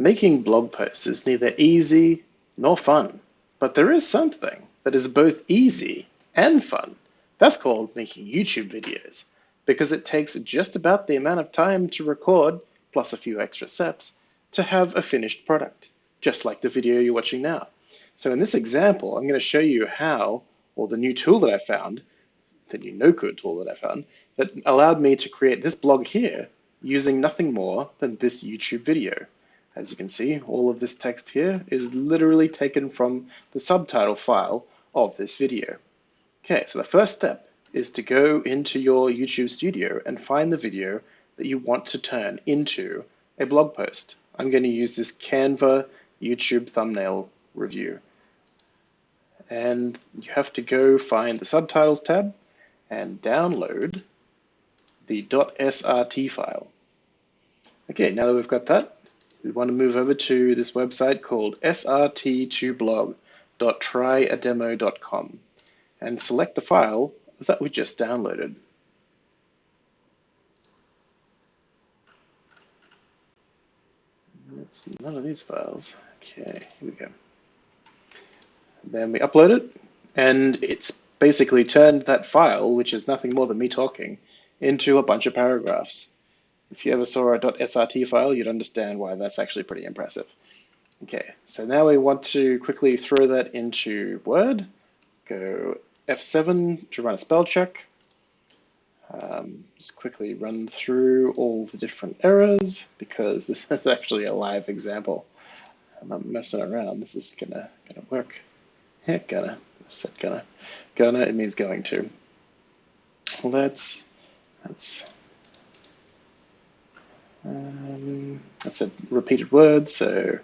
Making blog posts is neither easy nor fun, but there is something that is both easy and fun. That's called making YouTube videos, because it takes just about the amount of time to record, plus a few extra steps, to have a finished product, just like the video you're watching now. So in this example, I'm going to show you how, or the new tool that I found, the new no-code tool that I found, that allowed me to create this blog here using nothing more than this YouTube video. As you can see, all of this text here is literally taken from the subtitle file of this video. Okay, so the first step is to go into your YouTube studio and find the video that you want to turn into a blog post. I'm going to use this Canva YouTube thumbnail review. And you have to go find the Subtitles tab and download the .srt file. Okay, now that we've got that, we want to move over to this website called srt2blog.tryademo.com and select the file that we just downloaded. It's none of these files. Okay, here we go. Then we upload it, and it's basically turned that file, which is nothing more than me talking, into a bunch of paragraphs. If you ever saw a .srt file, you'd understand why that's actually pretty impressive. Okay, so now we want to quickly throw that into Word. Go F7 to run a spell check. Just quickly run through all the different errors, because this is actually a live example. I'm not messing around. This is gonna work. Heck, gonna. I said gonna. Gonna, it means going to. Well, that's a repeated word, so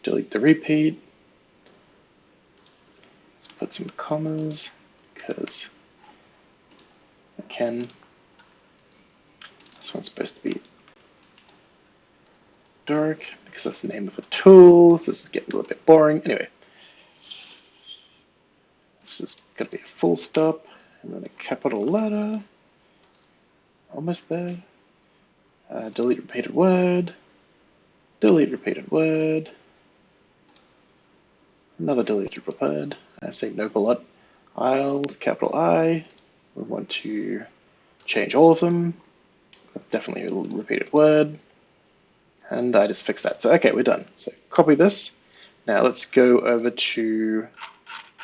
delete the repeat. Let's put some commas, because I can. This one's supposed to be dark, because that's the name of a tool. So this is getting a little bit boring. Anyway, it's just going to be a full stop, and then a capital letter. Almost there. Delete repeated word. Delete repeated word. Another deleted word. I say nope a lot. I'll capital I. We want to change all of them. That's definitely a repeated word. And I just fixed that. So okay, we're done. So copy this. Now let's go over to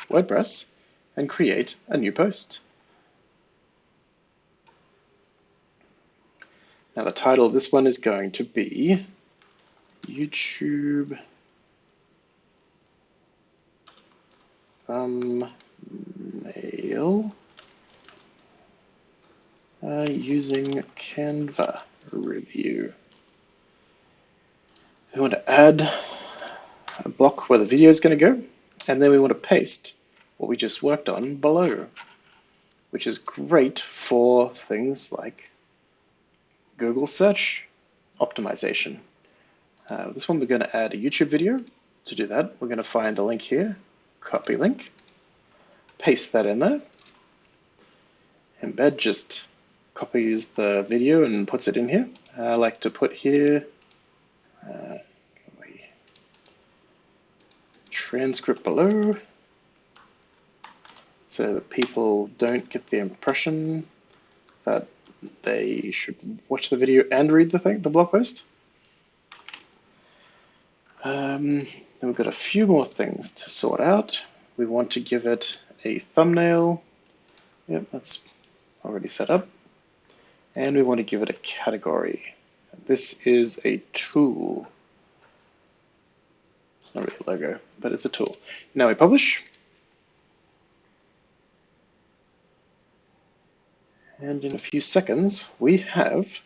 WordPress and create a new post. Now the title of this one is going to be YouTube thumbnail using Canva review. We want to add a block where the video is going to go, and then we want to paste what we just worked on below, which is great for things like Google search optimization. This one we're going to add a YouTube video. To do that, we're going to find the link here, copy link, paste that in there. Embed just copies the video and puts it in here. I like to put here transcript below, so that people don't get the impression that they should watch the video and read the blog post. Then we've got a few more things to sort out. We want to give it a thumbnail. Yep, that's already set up. And we want to give it a category. This is a tool. It's not really a logo, but it's a tool. Now we publish. And in a few seconds, we have,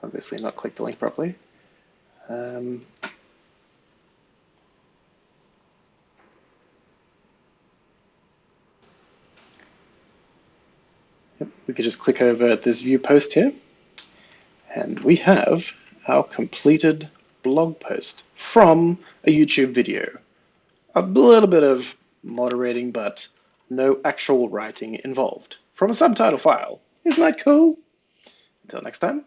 obviously not clicked the link properly. We could just click over this view post here, and we have our completed blog post from a YouTube video. A little bit of moderating, but no actual writing involved, from a subtitle file. Isn't that cool? Until next time.